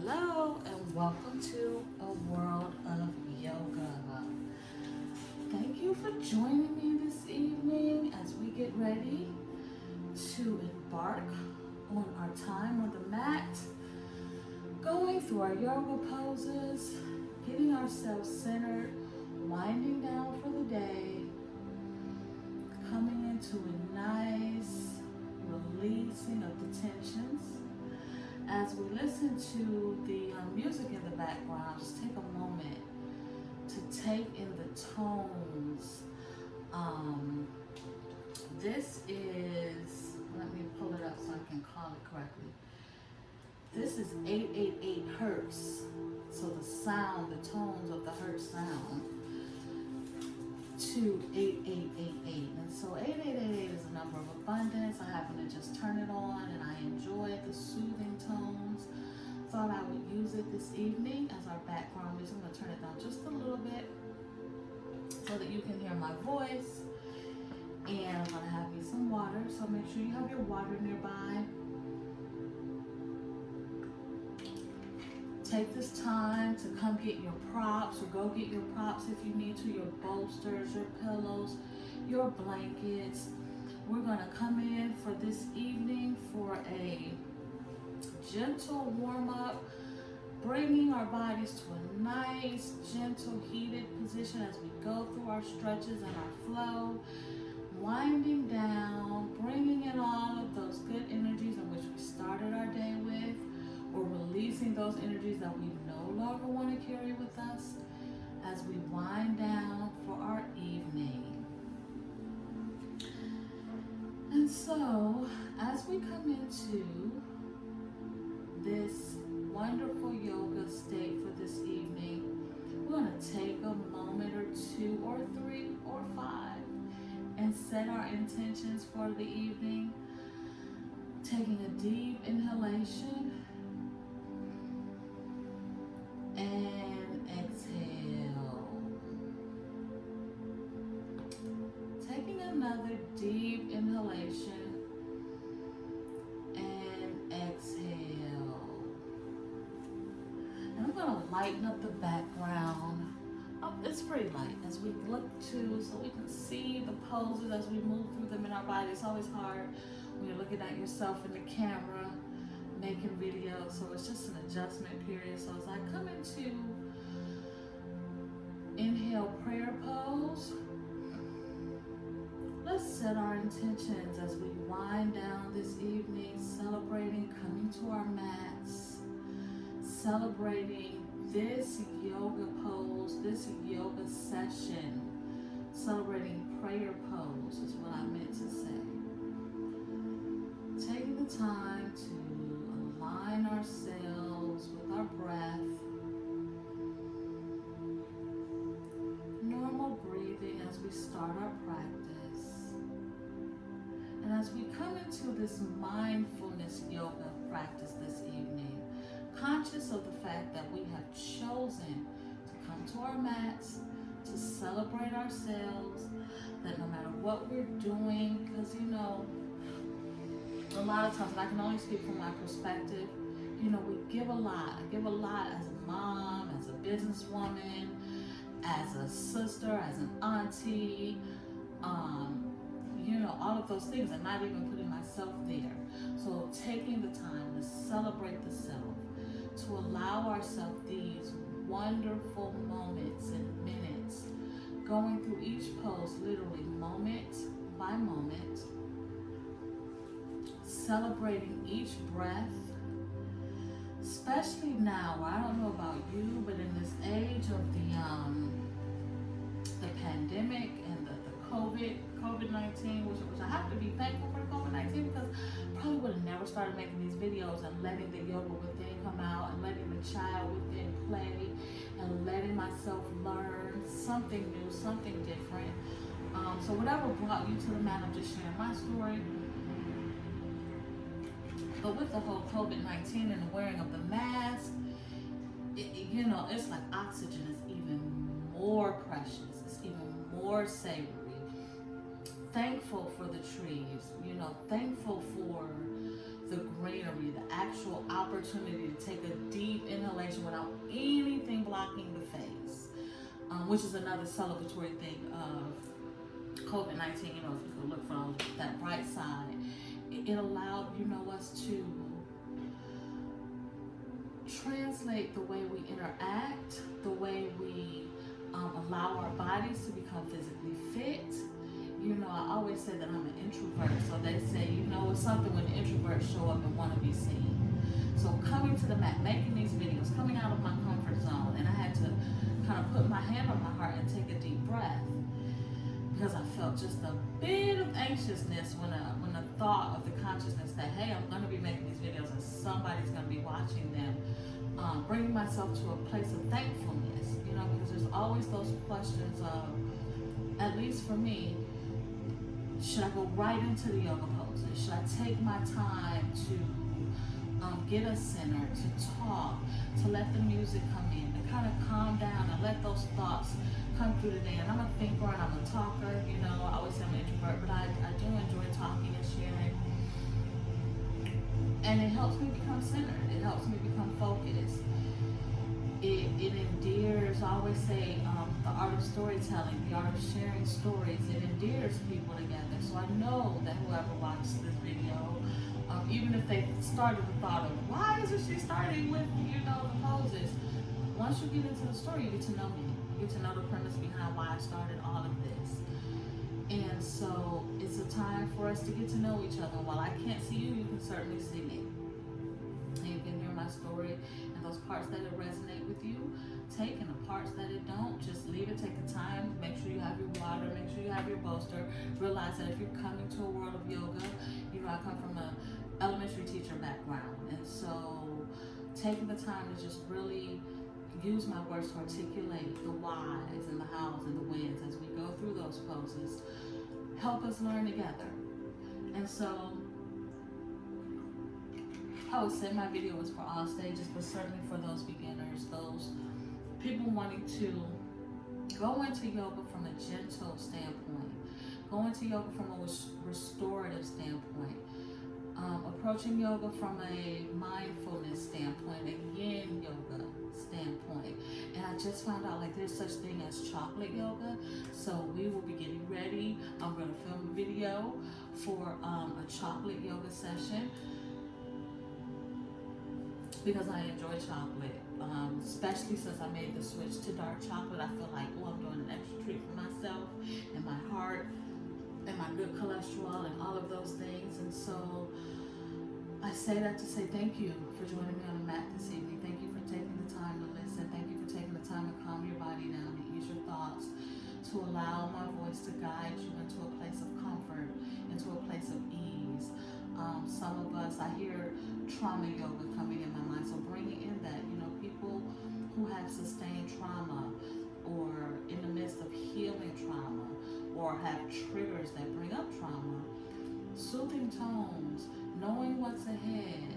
Hello and welcome to a world of yoga. Thank you for joining me this evening as we get ready to embark on our time on the mat, going through our yoga poses, getting ourselves centered, winding down for the day, coming into a nice releasing of the tensions. As we listen to the music in the background, just take a moment to take in the tones. This is, let me pull it up so I can call it correctly. This is 888 hertz. So the sound, the tones of the hertz sound to 8888. And so 8888 is a number of abundance. I happen to just turn it on and I enjoy the soothing tones. Thought I would use it this evening as our background music. I'm going to turn it down just a little bit so that you can hear my voice. And I'm going to have you some water. So make sure you have your water nearby. Take this time to come get your props, or go get your props if you need to, your bolsters, your pillows, your blankets. We're going to come in for this evening for a gentle warm-up, bringing our bodies to a nice, gentle, heated position as we go through our stretches and our flow, winding down, bringing in all of those good energies in which we started our day with, or releasing those energies that we no longer want to carry with us as we wind down for our evening. And so, as we come into this wonderful yoga state for this evening, we're going to take a moment or two or three or five and set our intentions for the evening, taking a deep inhalation and exhale. Taking another deep inhalation and exhale. And I'm going to lighten up the background. Oh, it's pretty light as we look to, so we can see the poses as we move through them in our body. It's always hard when you're looking at yourself in the camera, making videos, so it's just an adjustment period. So as I come into inhale prayer pose, let's set our intentions as we wind down this evening, celebrating coming to our mats, celebrating this yoga pose, this yoga session, celebrating prayer pose is what I meant to say. Taking the time to align ourselves with our breath, normal breathing as we start our practice. And as we come into this mindfulness yoga practice this evening, conscious of the fact that we have chosen to come to our mats, to celebrate ourselves, that no matter what we're doing, because a lot of times, and I can only speak from my perspective, we give a lot. I give a lot as a mom, as a businesswoman, as a sister, as an auntie, all of those things, and not even putting myself there. So taking the time to celebrate the self, to allow ourselves these wonderful moments and minutes, going through each pose literally moment by moment, celebrating each breath, especially now. I don't know about you, but in this age of the pandemic and the COVID-19, which I have to be thankful for COVID-19, because I probably would have never started making these videos and letting the yoga within come out and letting the child within play and letting myself learn something new, something different. So whatever brought you to the mat, I'm just sharing my story. But with the whole COVID-19 and the wearing of the mask, it's like oxygen is even more precious. It's even more savory. Thankful for the trees, thankful for the greenery, the actual opportunity to take a deep inhalation circulation without anything blocking the face, which is another celebratory thing of COVID-19. You know, if you could look from that bright side, it allowed, you know, us to translate the way we interact, the way we allow our bodies to become physically fit. You know, I always say that I'm an introvert, so they say, you know, it's something when introverts show up and want to be seen. So coming to the mat, making these videos, coming out of my comfort zone, and I had to kind of put my hand on my heart and take a deep breath, because I felt just a bit of anxiousness when the thought of the consciousness that, hey, I'm going to be making these videos and somebody's going to be watching them, bringing myself to a place of thankfulness, you know, because there's always those questions of, at least for me, should I go right into the yoga poses? Should I take my time to get us centered, to talk, to let the music come in, to kind of calm down and let those thoughts come through the day? And I'm a thinker and I'm a talker, you know, I always say I'm an introvert, but I do enjoy talking and sharing. And it helps me become centered. It helps me become focused. It endears, I always say, the art of storytelling, the art of sharing stories, it endears people together. So I know that whoever watches this video, even if they started the thought of, why isn't she starting with, you know, the poses? Once you get into the story, you get to know me. You get to know the premise behind why I started all of this. And so it's a time for us to get to know each other. While I can't see you, you can certainly see me. And you can hear my story, and those parts that it resonate with you, take, and the parts that it don't, just leave it, take the time, make sure you have your water, make sure you have your bolster. Realize that if you're coming to a world of yoga, you know, I come from an elementary teacher background, and so taking the time to just really use my words to articulate the whys and the hows and the whens as we go through those poses, help us learn together. And so I would say my video is for all stages, but certainly for those beginners, those people wanting to go into yoga from a gentle standpoint, go into yoga from a restorative standpoint, approaching yoga from a mindfulness standpoint, a yin yoga standpoint. And I just found out, like, there's such thing as chocolate yoga. So we will be getting ready. I'm going to film a video for a chocolate yoga session, because I enjoy chocolate, especially since I made the switch to dark chocolate. I feel like, oh, I'm doing an extra treat for myself and my heart and my good cholesterol and all of those things. And so I say that to say thank you for joining me on the mat this evening. Thank you for taking the time to listen. Thank you for taking the time to calm your body down and ease your thoughts, to allow my voice to guide you into a place of comfort, into a place of ease. Some of us, I hear trauma yoga coming in my mind, so bringing in that, you know, people who have sustained trauma, or in the midst of healing trauma, or have triggers that bring up trauma, soothing tones, knowing what's ahead,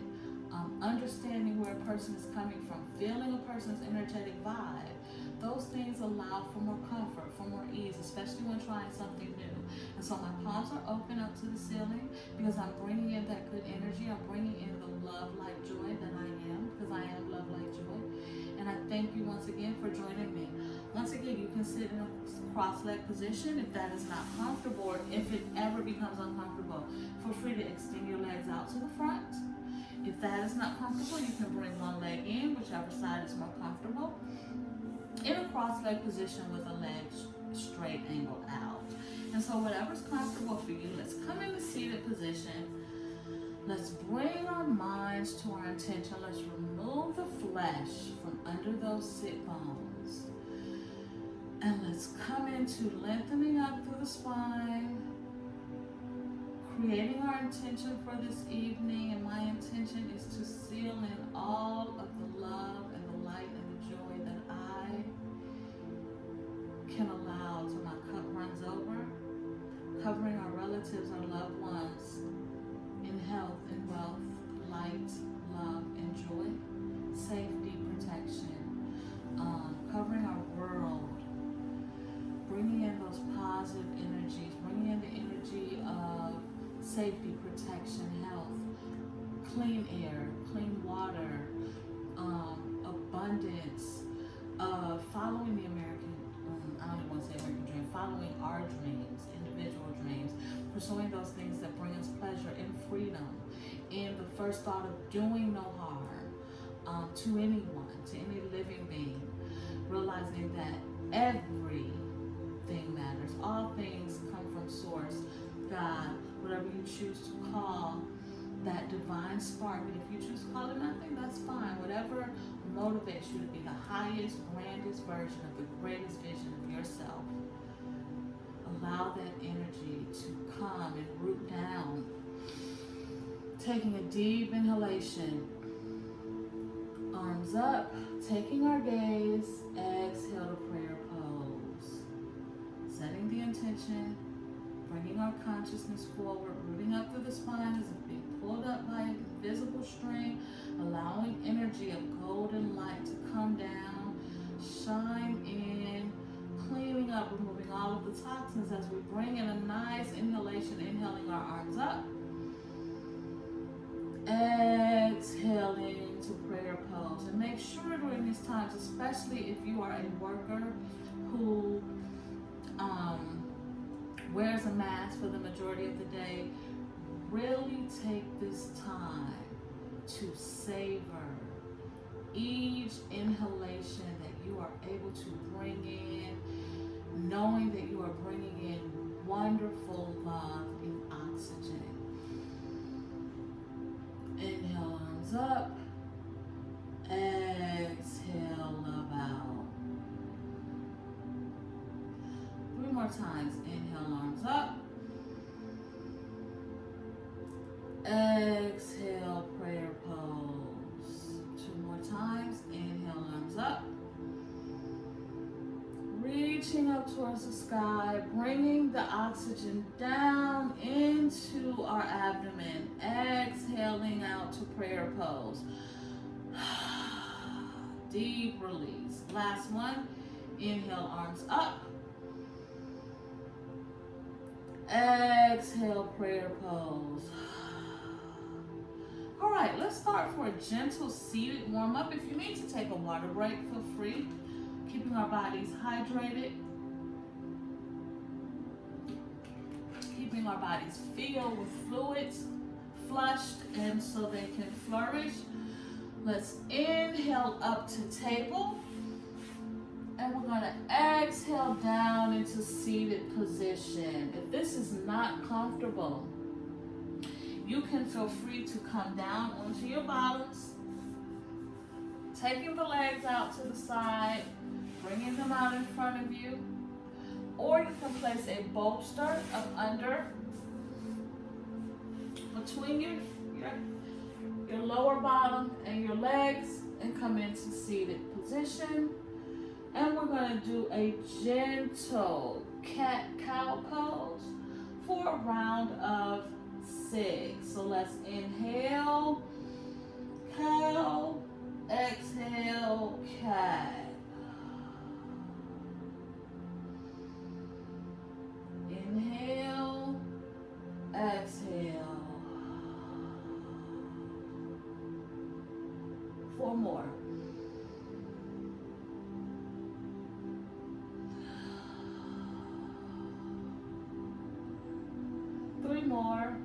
understanding where a person is coming from, feeling a person's energetic vibe. Those things allow for more comfort, for more ease, especially when trying something new. And so my palms are open up to the ceiling, because I'm bringing in that good energy. I'm bringing in the love, light, joy that I am, because I am love, light, joy. And I thank you once again for joining me. Once again, you can sit in a cross-leg position if that is not comfortable, or if it ever becomes uncomfortable. Feel free to extend your legs out to the front. If that is not comfortable, you can bring one leg in, whichever side is more comfortable, in a cross-leg position with a leg straight angled out. And so whatever's comfortable for you, let's come in the seated position. Let's bring our minds to our intention. Let's remove the flesh from under those sit bones. And let's come into lengthening up through the spine, creating our intention for this evening. And my intention is to seal in all of the love and the light and the joy that I can allow till my cup runs over, covering our relatives, our loved ones, in health and wealth, light, love, and joy, safety, protection, covering our world, bringing in those positive energies, bringing in the energy of safety, protection, health, clean air, clean water, abundance, following the American, I don't even want to say American dream, following our dreams, individual dreams, pursuing those things that bring us pleasure and freedom, in the first thought of doing no harm to anyone, to any living being, realizing that everything matters. All things come from Source, God, whatever you choose to call that divine spark. And if you choose to call it nothing, that's fine. Whatever motivates you to be the highest, grandest version of the greatest vision of yourself. Allow that energy to come and root down. Taking a deep inhalation. Arms up. Taking our gaze. Exhale to prayer pose. Setting the intention. Bringing our consciousness forward. Rooting up through the spine as if being pulled up by an invisible string. Allowing energy of golden light to come down. Shine in. Cleaning up, removing all of the toxins as we bring in a nice inhalation, inhaling our arms up. Exhaling to prayer pose. And make sure during these times, especially if you are a worker who wears a mask for the majority of the day, really take this time to savor each inhalation that you are able to bring in, knowing that you are bringing in wonderful love and oxygen. Inhale, arms up. Exhale, love out. 3 more times. Inhale, arms up. Exhale, prayer pose. 2 more times. Inhale, arms up. Reaching up towards the sky, bringing the oxygen down into our abdomen. Exhaling out to prayer pose. Deep release. Last one. Inhale, arms up. Exhale, prayer pose. All right, let's start for a gentle seated warm up. If you need to take a water break, feel free. Keeping our bodies hydrated. Keeping our bodies filled with fluids, flushed, and so they can flourish. Let's inhale up to table. And we're going to exhale down into seated position. If this is not comfortable, you can feel free to come down onto your bottoms, taking the legs out to the side, bringing them out in front of you. Or you can place a bolster up under, between your lower bottom and your legs, and come into seated position. And we're going to do a gentle cat-cow pose for a round of 6. So let's inhale, cow, exhale, cat. Inhale, exhale. 4 more. More.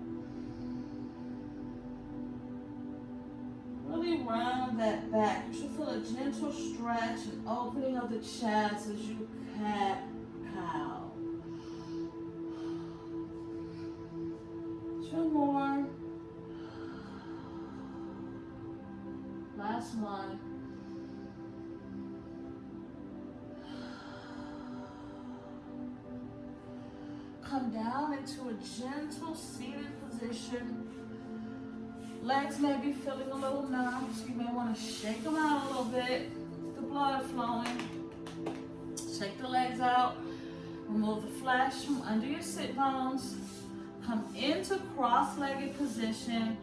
Really round that back. You should feel a gentle stretch and opening of the chest as you cat cow. 2 more. Last one. Come down into a gentle seated position. Legs may be feeling a little numb, so you may want to shake them out a little bit. The blood flowing. Shake the legs out. Remove the flesh from under your sit bones. Come into cross-legged position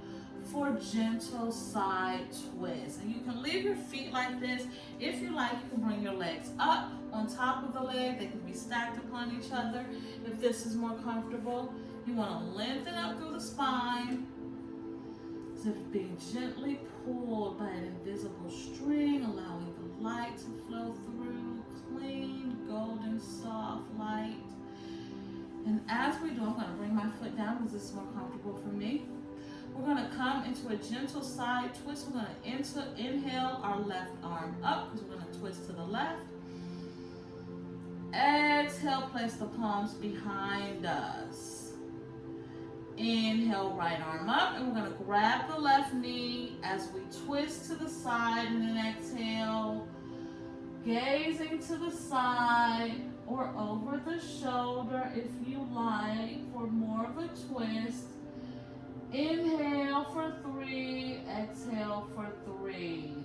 for gentle side twist. And you can leave your feet like this. If you like, you can bring your legs up on top of the leg. They can be stacked upon each other. If this is more comfortable, you want to lengthen up through the spine as if being gently pulled by an invisible string, allowing the light to flow through, as we do, I'm going to bring my foot down because this is more comfortable for me. We're going to come into a gentle side twist. We're going to inhale our left arm up because we're going to twist to the left. Exhale, place the palms behind us. Inhale, right arm up, and we're going to grab the left knee as we twist to the side, and then exhale, gazing to the side or over the shoulder if you like for more of a twist. Inhale for 3, exhale for 3.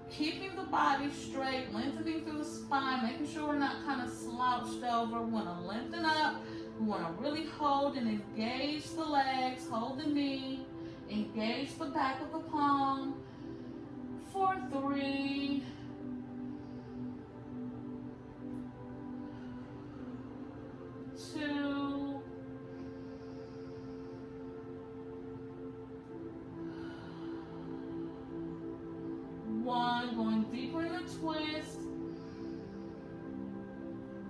Keeping the body straight, lengthening through the spine, making sure we're not kind of slouched over. We want to lengthen up. We want to really hold and engage the legs, hold the knee, engage the back of the palm for 3, 2, 1. Going deeper in the twist.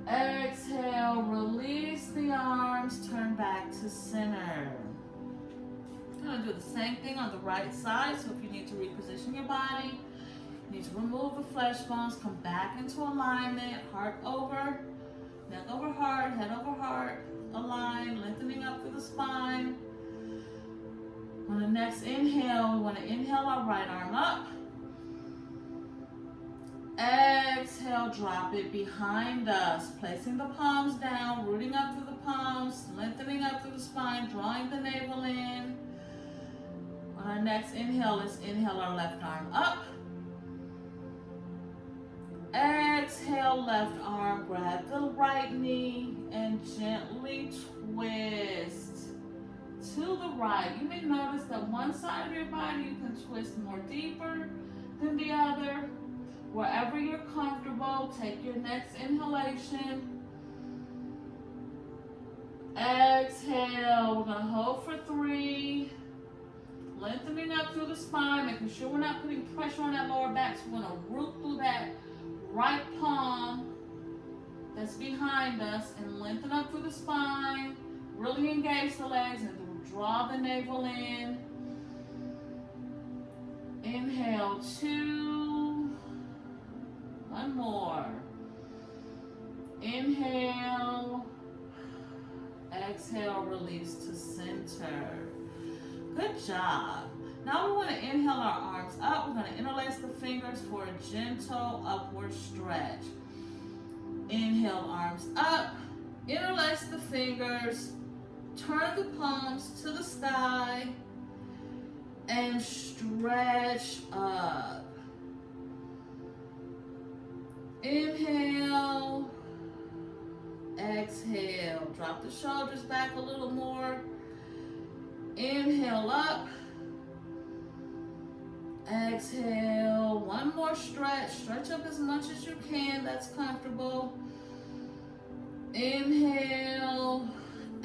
Exhale, release the arms, turn back to center. I'm going to do the same thing on the right side. So if you need to reposition your body, you need to remove the flesh bones, come back into alignment, heart over, neck over heart, head over heart, align, lengthening up through the spine. On the next inhale, we want to inhale our right arm up. Exhale, drop it behind us, placing the palms down, rooting up through the palms, lengthening up through the spine, drawing the navel in. On our next inhale, let's inhale our left arm up. Exhale, left arm, grab the right knee and gently twist to the right. You may notice that one side of your body you can twist more deeper than the other. Wherever you're comfortable, take your next inhalation. Exhale, we're going to hold for 3. Lengthening up through the spine, making sure we're not putting pressure on that lower back. So we're going to root through that right palm that's behind us and lengthen up through the spine. Really engage the legs and draw the navel in. Inhale, 2. 1 more. Inhale. Exhale, release to center. Good job. Now we want to inhale our arms up. We're going to interlace the fingers for a gentle upward stretch. Inhale, arms up. Interlace the fingers. Turn the palms to the sky. And stretch up. Inhale, exhale, drop the shoulders back a little more. Inhale up, exhale, 1 more stretch. Stretch up as much as you can, that's comfortable. Inhale,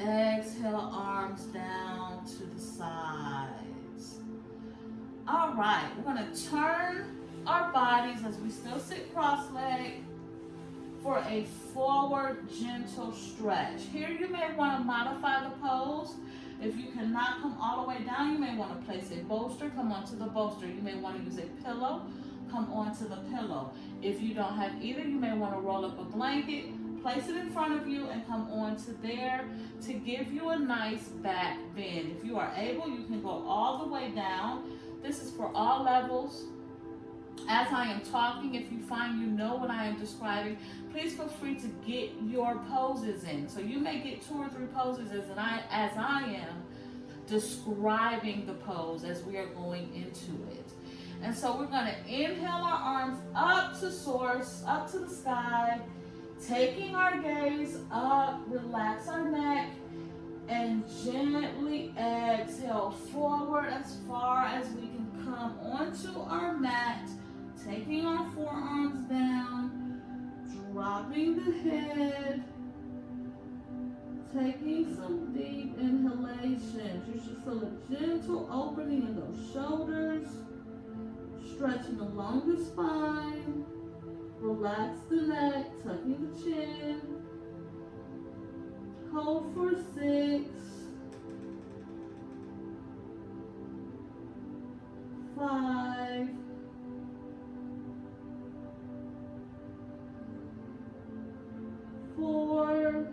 exhale, arms down to the sides. All right, we're going to turn our bodies as we still sit cross-legged for a forward gentle stretch. Here you may want to modify the pose. If you cannot come all the way down, you may want to place a bolster, come onto the bolster. You may want to use a pillow, come onto the pillow. If you don't have either, you may want to roll up a blanket, place it in front of you and come onto there to give you a nice back bend. If you are able, you can go all the way down. This is for all levels. As I am talking, if you find you know what I am describing, please feel free to get your poses in. So you may get 2 or 3 poses as I am describing the pose as we are going into it. And so we're going to inhale our arms up to source, up to the sky, taking our gaze up, relax our neck, and gently exhale forward as far as we can come onto our mat. Taking our forearms down, dropping the head, taking some deep inhalations. You should feel a gentle opening in those shoulders, stretching along the spine, relax the neck, tucking the chin, Hold for 6, 5, 4,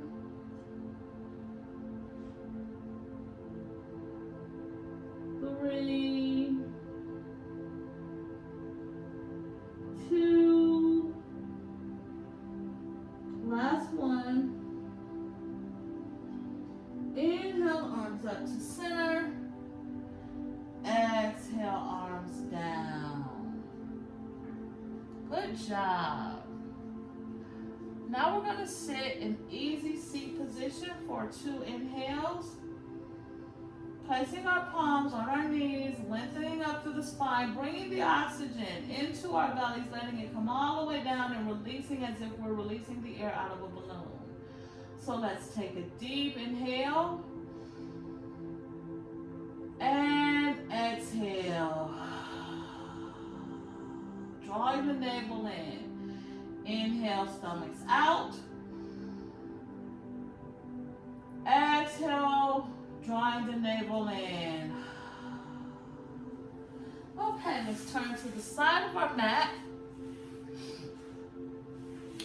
3, 2, last one. Inhale, arms up to center. Exhale, arms down. Good job. Now we're going to sit in easy seat position for 2 inhales. Placing our palms on our knees, lengthening up through the spine, bringing the oxygen into our bellies, letting it come all the way down and releasing as if we're releasing the air out of a balloon. So let's take a deep inhale and exhale. Drawing the navel in. Inhale, stomachs out. Exhale, drawing the navel in. Okay, let's turn to the side of our mat.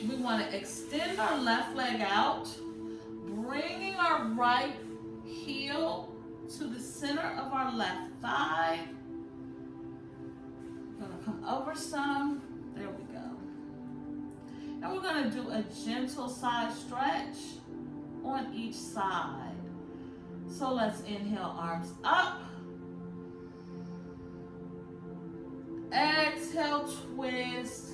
We want to extend our left leg out, bringing our right heel to the center of our left thigh. We're going to come over some. There we go. And we're going to do a gentle side stretch on each side. So let's inhale, arms up. Exhale, twist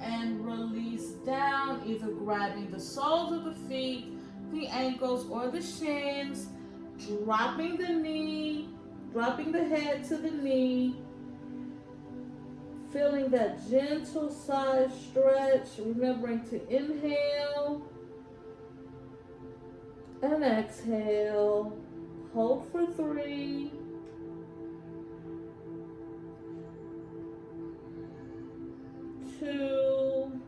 and release down, either grabbing the soles of the feet, the ankles, or the shins, dropping the knee, dropping the head to the knee, feeling that gentle side stretch, remembering to inhale and exhale. Hold for 3, 2,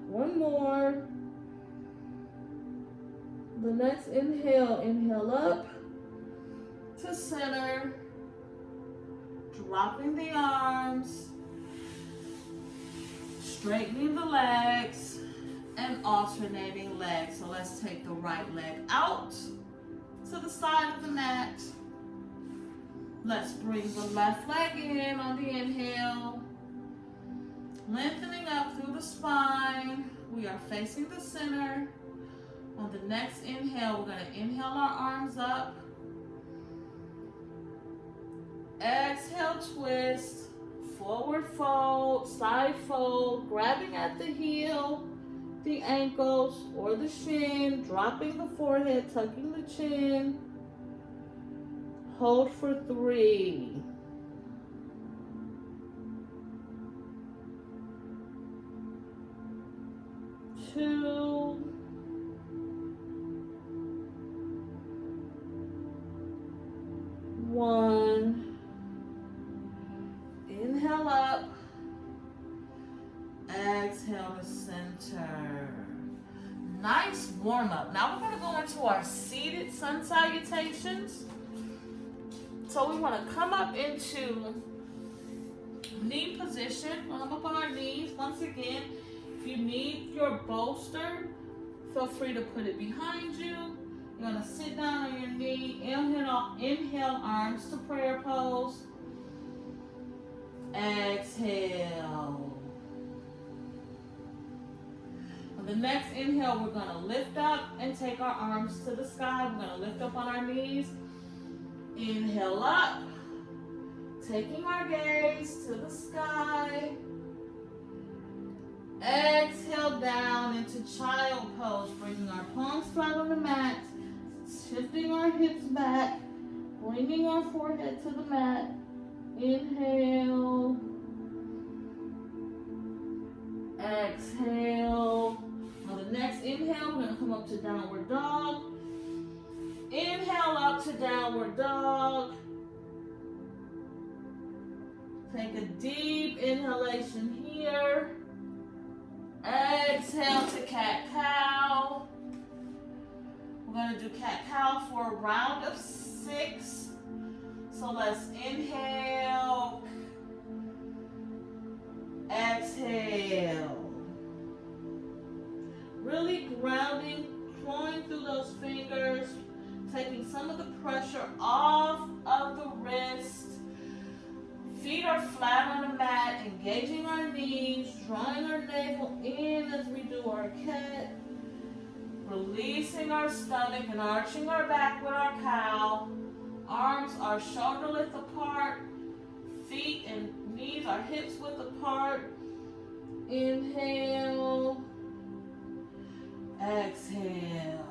1 more. The next inhale, inhale up to center, dropping the arms, straightening the legs, and alternating legs. So let's take the right leg out to the side of the mat. Let's bring the left leg in on the inhale, lengthening up through the spine. We are facing the center. On the next inhale, we're going to inhale our arms up. Exhale, twist, forward fold, side fold, grabbing at the heel, the ankles, or the shin, dropping the forehead, tucking the chin. Hold for 3, 2, 1. Inhale up. Exhale to center. Nice warm up. Now we're going to go into our seated sun salutations. So we want to come up into knee position. We'll come up on our knees. Once again, if you need your bolster, feel free to put it behind you. You're going to sit down on your knee. Inhale, arms to prayer pose. Exhale. On the next inhale, we're going to lift up and take our arms to the sky. We're going to lift up on our knees. Inhale up, taking our gaze to the sky. Exhale down into child pose, bringing our palms flat on the mat, shifting our hips back, bringing our forehead to the mat. Inhale, exhale. On the next inhale, we're going to come up to downward dog. Inhale up to downward dog. Take a deep inhalation here. Exhale to cat-cow. We're going to do cat-cow for a round of 6. So let's inhale. Exhale. Really grounding, clawing through those fingers, taking some of the pressure off of the wrist. Feet are flat on the mat, engaging our knees, drawing our navel in as we do our cat. Releasing our stomach and arching our back with our cow. Arms are shoulder width apart. Feet and knees are hips width apart. Inhale. Exhale.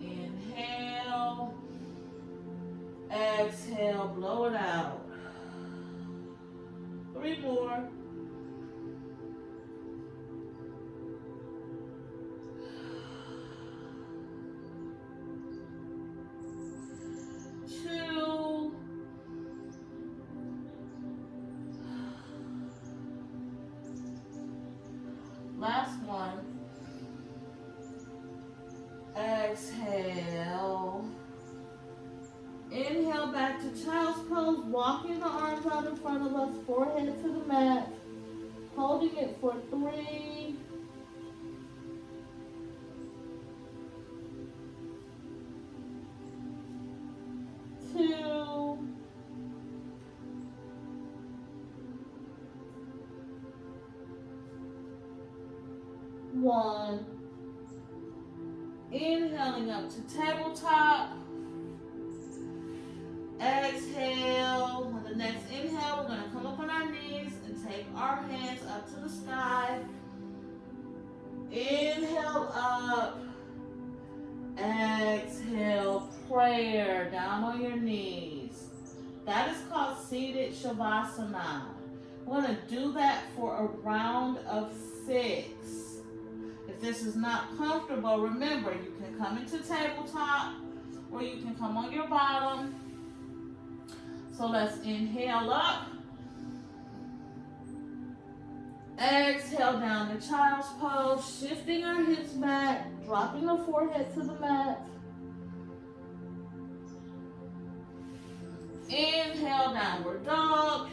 Inhale. Exhale. Blow it out. 3 more. Last one. Exhale. Inhale back to child's pose, walking the arms out in front of us, forehead to the mat. Holding it for 3. 2. 1. Inhaling up to tabletop. Exhale. On the next inhale, we're going to come up on our knees and take our hands up to the sky. Inhale up. Exhale, prayer down on your knees. That is called seated shavasana. We're going to do that for a round of 6. If this is not comfortable, remember you can come into tabletop or you can come on your bottom. So let's inhale up. Exhale down to child's pose, shifting our hips back, dropping the forehead to the mat. Inhale, downward dog.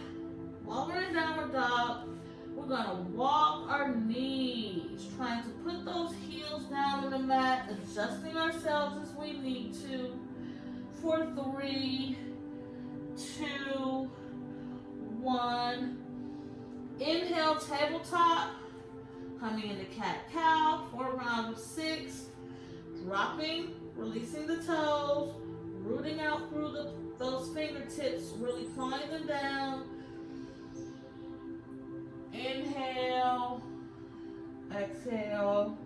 While we're in downward dog, we're going to walk our knees, trying to put those heels down on the mat, adjusting ourselves as we need to. For 3, 2, 1. Inhale, tabletop. Coming into cat-cow for a round of 6. Dropping, releasing the toes, rooting out through those fingertips, really clawing them down. Inhale, exhale.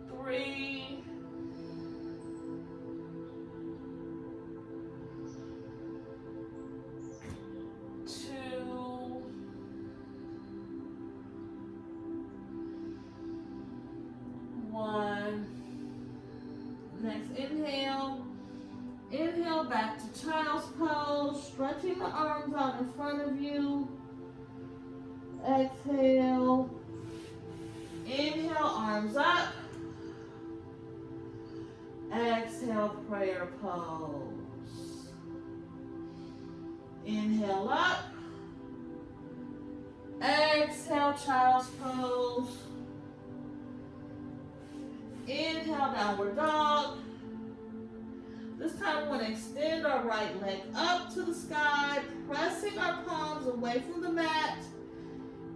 Three, 2, 1. Next inhale. Inhale back to child's pose, stretching the arms out in front of you. Exhale. Inhale, arms up. Exhale, prayer pose. Inhale up. Exhale, child's pose. Inhale, downward dog. This time we're going to extend our right leg up to the sky, pressing our palms away from the mat.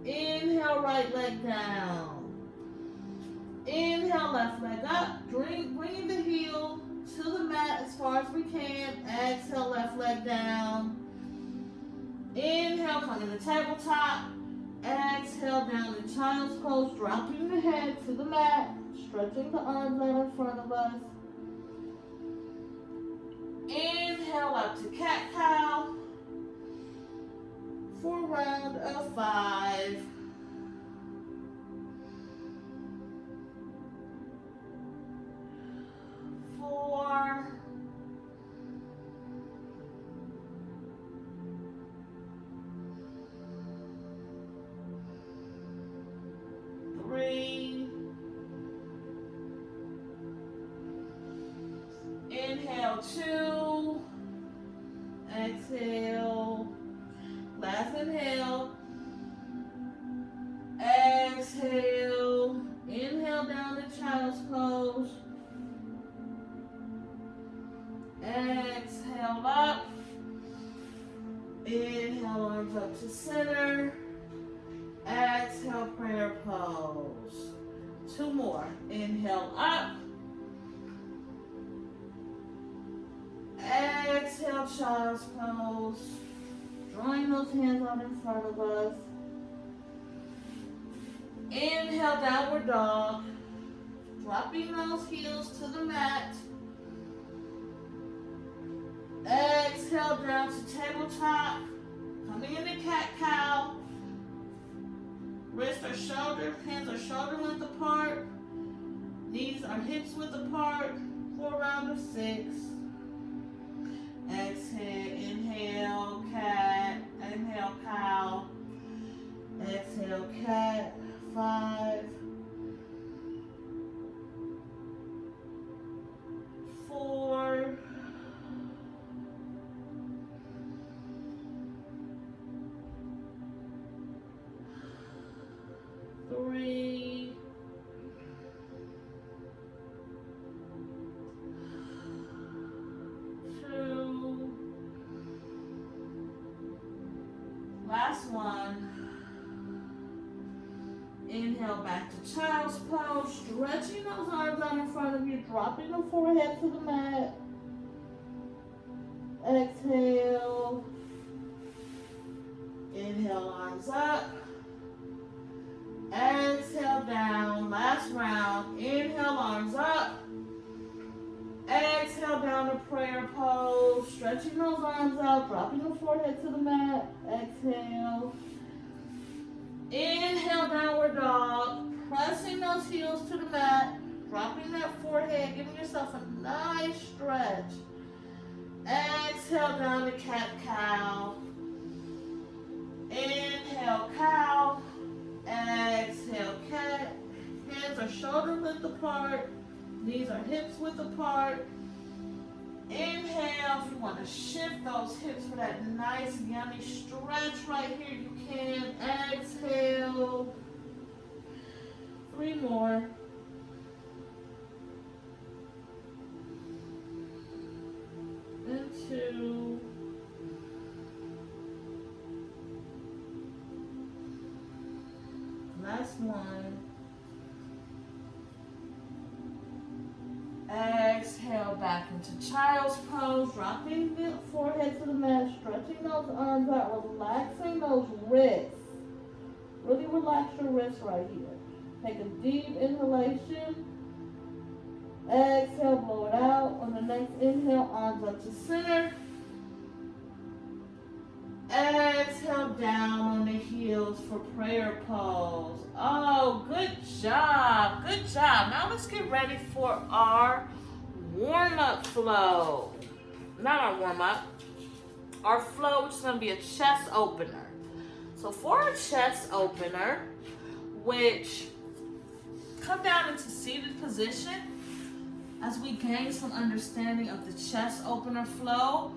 Inhale, right leg down. Inhale, left leg up, bringing the heel to the mat as far as we can. Exhale, left leg down. Inhale, coming to tabletop. Exhale, down to child's pose, dropping the head to the mat, stretching the arms out in front of us. Inhale, up to cat-cow for a round of 5. Inhale, 2. Exhale. Last inhale. Exhale. Inhale down to child's pose. Exhale up. Inhale, arms up to center. Exhale, prayer pose. 2 more. Inhale up. Exhale, child's pose. Drawing those hands out in front of us. Inhale, downward dog. Dropping those heels to the mat. Exhale down to tabletop. Coming into cat-cow. Wrists are shoulder, hands are shoulder length apart. Knees are hips width apart. 4 round of 6. Exhale, inhale, cat. Inhale, cow. Exhale, cat. 5. 4. 3. 2. Last one. Inhale back to child's pose, stretching those arms out in front of you, dropping the forehead to the mat. Exhale. Inhale, arms up. Exhale down. Last round. Inhale, arms up. Exhale down to prayer pose, stretching those arms out, dropping the forehead to the mat. Exhale. Inhale, downward dog, pressing those heels to the mat, dropping that forehead, giving yourself a nice stretch. Exhale down to cat-cow. Inhale, cow. Exhale, cat. Hands are shoulder width apart. Knees are hips width apart. Inhale, if you want to shift those hips for that nice, yummy stretch right here, you can. Exhale. 3 more. And 2. Last one. Exhale back into child's pose, dropping the forehead to the mat, stretching those arms out, relaxing those wrists. Really relax your wrists right here. Take a deep inhalation. Exhale, blow it out. On the next inhale, arms up to center. Exhale down on the heels for prayer pose. Oh, good job. Good job. Now let's get ready for our warm-up flow. Not our warm-up. Our flow, which is going to be a chest opener. So for our chest opener, which come down into seated position as we gain some understanding of the chest opener flow.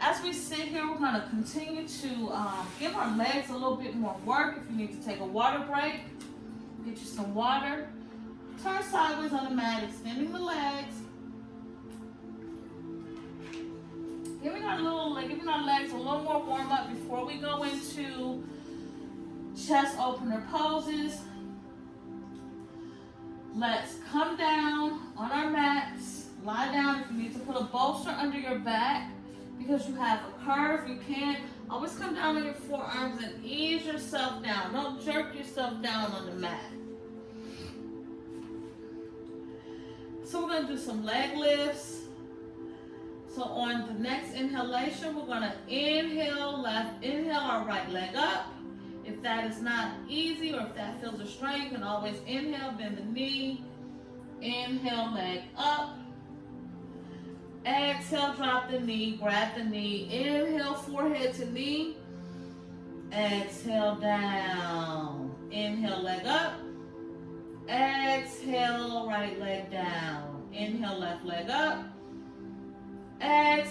As we sit here, we're going to continue to give our legs a little bit more work. If you need to take a water break, get you some water. Turn sideways on the mat, extending the legs. Giving our legs a little more warm up before we go into chest opener poses. Let's come down on our mats. Lie down. If you need to put a bolster under your back because you have a curve, you can. Always come down on your forearms and ease yourself down. Don't jerk yourself down on the mat. So we're going to do some leg lifts. So on the next inhalation, we're going to inhale our right leg up. If that is not easy or if that feels a strain, you can always inhale, bend the knee. Inhale, leg up. Exhale, drop the knee, grab the knee. Inhale, forehead to knee. Exhale, down. Inhale, leg up. Exhale, right leg down. Inhale, left leg up.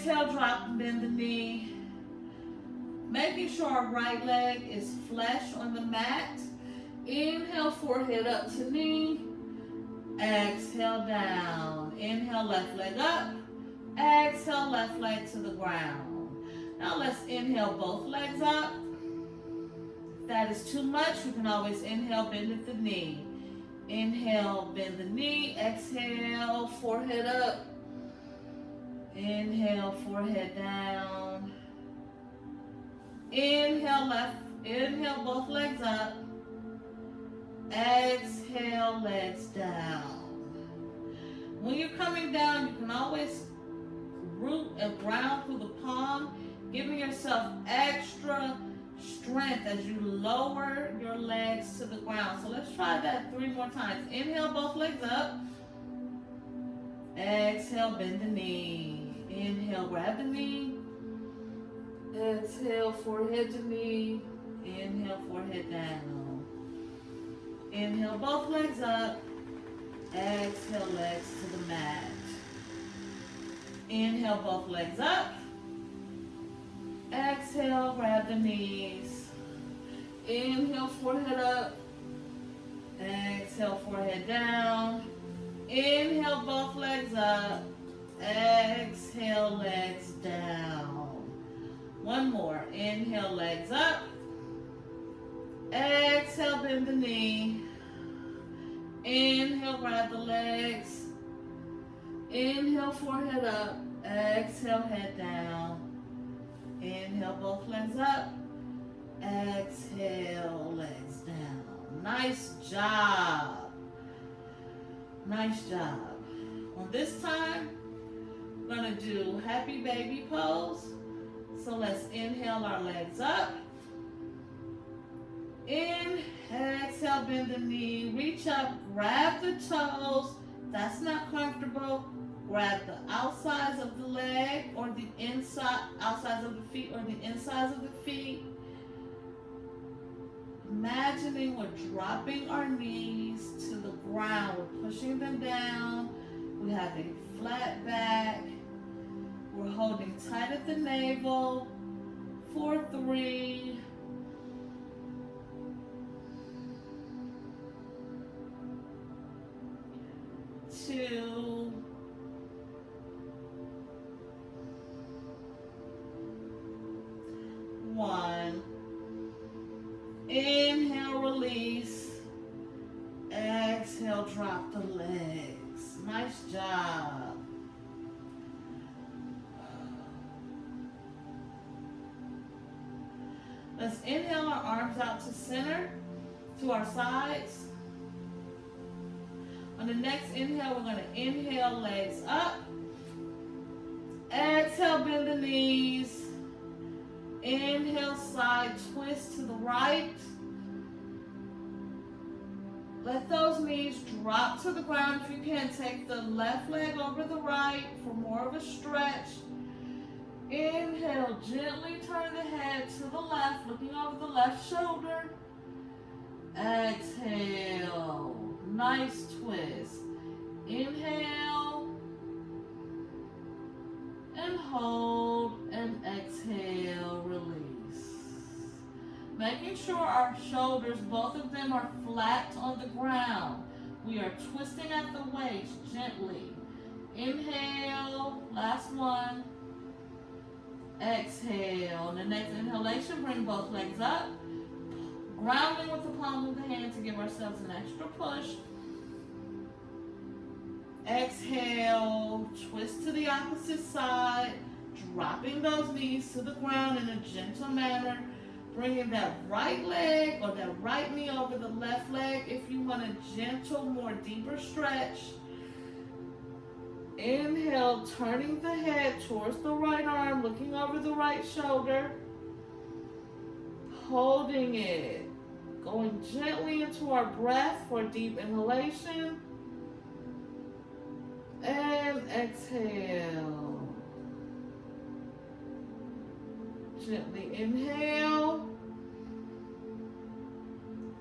Exhale, drop and bend the knee. Making sure our right leg is flush on the mat. Inhale, forehead up to knee. Exhale, down. Inhale, left leg up. Exhale, left leg to the ground. Now let's inhale both legs up. If that is too much, you can always inhale, bend at the knee. Inhale, bend the knee. Exhale, forehead up. Inhale, forehead down. Inhale, both legs up. Exhale, legs down. When you're coming down, you can always root and ground through the palm, giving yourself extra strength as you lower your legs to the ground. So let's try that 3 more times. Inhale, both legs up. Exhale, bend the knee. Inhale, grab the knee. Exhale, forehead to knee. Inhale, forehead down. Inhale, both legs up. Exhale, legs to the mat. Inhale, both legs up. Exhale, grab the knees. Inhale, forehead up. Exhale, forehead down. Inhale, both legs up. Exhale, legs down. One more. Inhale, legs up. Exhale, bend the knee. Inhale, grab the legs. Inhale, forehead up. Exhale, head down. Inhale, both legs up. Exhale, legs down. Nice job. Nice job. On this time, we're going to do happy baby pose. So let's inhale our legs up. Exhale, bend the knee, reach up, grab the toes. That's not comfortable. Grab the outsides of the leg or the inside, outsides of the feet or the insides of the feet. Imagining we're dropping our knees to the ground. We're pushing them down. We have a flat back. We're holding tight at the navel for 3. 2. 1. Inhale, release. Exhale, drop the legs. Nice job. Let's inhale our arms out to center, to our sides. On the next inhale, we're going to inhale, legs up. Exhale, bend the knees. Inhale, side twist to the right. Let those knees drop to the ground. If you can, take the left leg over the right for more of a stretch. Inhale, gently turn the head to the left, looking over the left shoulder. Exhale, nice twist. Inhale, and hold, and exhale, release. Making sure our shoulders, both of them, are flat on the ground. We are twisting at the waist gently. Inhale, last one. Exhale. On the next inhalation, bring both legs up. Grounding with the palm of the hand to give ourselves an extra push. Exhale, twist to the opposite side, dropping those knees to the ground in a gentle manner. Bringing that right leg or that right knee over the left leg if you want a gentle, more deeper stretch. Inhale, turning the head towards the right arm, looking over the right shoulder. Holding it. Going gently into our breath for a deep inhalation. And exhale. Gently inhale.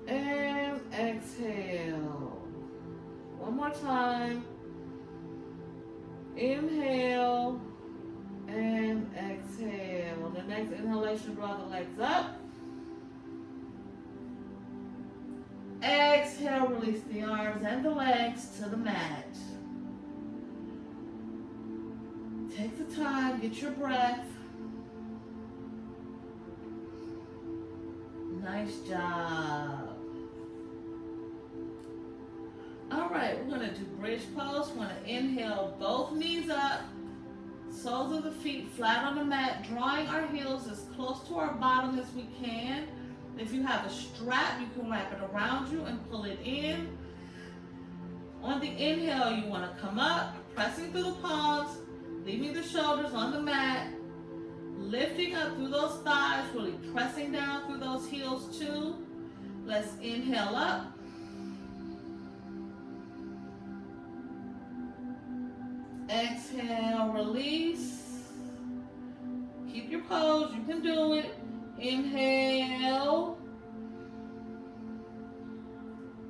And exhale. One more time. Inhale. And draw the legs up. Exhale, release the arms and the legs to the mat. Take the time, get your breath. Nice job. All right, we're gonna do bridge pose. We're gonna inhale, both knees up, soles of the feet flat on the mat, drawing our heels as close to our bottom as we can. If you have a strap, you can wrap it around you and pull it in. On the inhale, you wanna come up, pressing through the palms, leaving the shoulders on the mat, lifting up through those thighs, really pressing down through those heels too. Let's inhale up. Exhale, release. Keep your pose, you can do it. Inhale.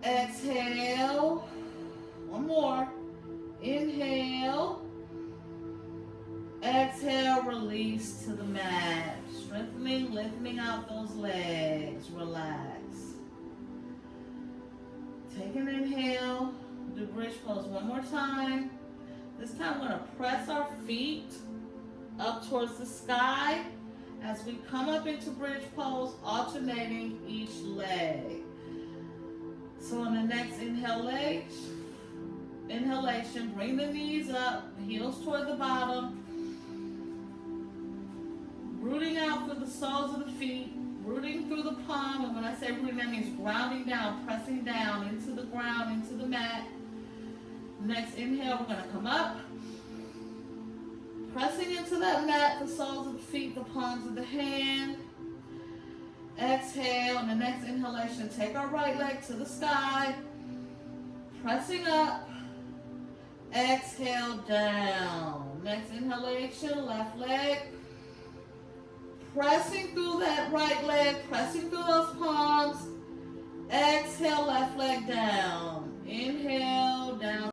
Exhale. One more. Inhale. Exhale, release to the mat. Strengthening, lifting out those legs. Relax. Take an inhale. Do bridge pose one more time. This time we're going to press our feet up towards the sky as we come up into bridge pose, alternating each leg. So on the next inhalation, bring the knees up, heels toward the bottom, rooting out through the soles of the feet, rooting through the palm, and when I say rooting, that means grounding down, pressing down into the ground, into the mat. Next inhale, we're going to come up, pressing into that mat, the soles of the feet, the palms of the hand. Exhale, and the next inhalation, take our right leg to the sky, pressing up. Exhale, down. Next inhalation, left leg, pressing through that right leg, pressing through those palms. Exhale, left leg down. Inhale, down.